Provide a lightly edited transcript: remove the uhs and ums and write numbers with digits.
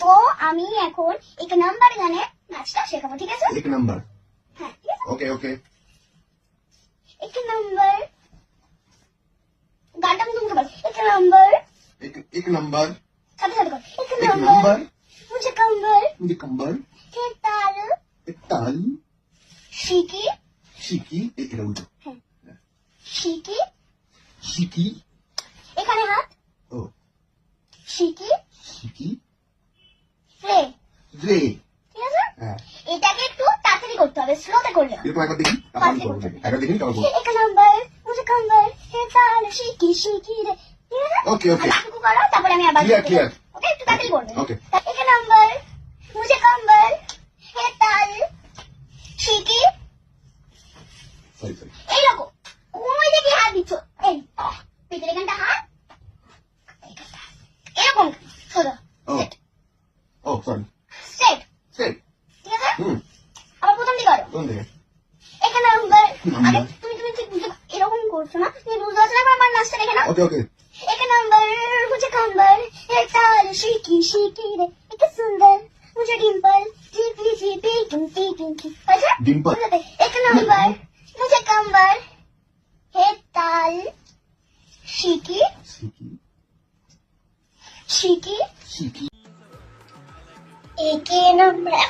তো আমি এখন এক নাম্বার গানে নাচটা শেখাবো, ঠিক আছে? एक नंबर হ্যাঁ, ঠিক আছে। ओके ओके এক নাম্বার গানটা আমি তোমাকে বল। এক নাম্বার एक नंबर সাথে সাথে কর। এক एक নাম্বার नंबर মুঝে কম্বল मुझे कंबर কে তাল एक ताल শিকি शिकी एक उल्टा শিকি शिकी এখানে হাত ओ শিকি शिकी রে, रे ঠিক আছে? हाँ এটাকে একটু তাড়াতাড়ি করতে হবে, স্লোতে করলে হবে। এরকম একবার দেখি তারপর আমি করবো একবার দেখি তারপর করবো এক নাম্বার মুঝে কম্বল কে তাল শিকি শিকি রে, ঠিক আছে? ওকে ওকে আর বাকিটুকু করো, তারপরে আমি আবার Clear, clear. ওকে, একটু তাড়াতাড়ি করবে। ওকে এক নাম্বার মুঝে কম্বল কে তাল শিকি সরি সরি এইরকম কোনোই দিকে হাত দিচ্ছ, এই পেটের এখানটা হাত, এরকম সোজা ও ও সরি স্ট্রেট, সেট ঠিক আছে? হুম আবার প্রথম দিকে করো। কোন দিকে এক নাম্বার নাম্বার। আগে তুমি তুমি ঠিক বুঝতে এরকম করছো না, তুমি বুঝতে পারছো না, আমার নাচটা দেখে না। ওকে ওকে এক নাম্বার মুঝে কম্বল হে তাল শিকি শিকি রে, এক সুন্দর মুঝে ডিম্পল টিকলি টিপি টিপি টিপি, আচ্ছা ডিম্পল এক নাম্বার মুঝে কম্বল হে তাল শিকি শিকি শিকি শিকি এক নাম্বার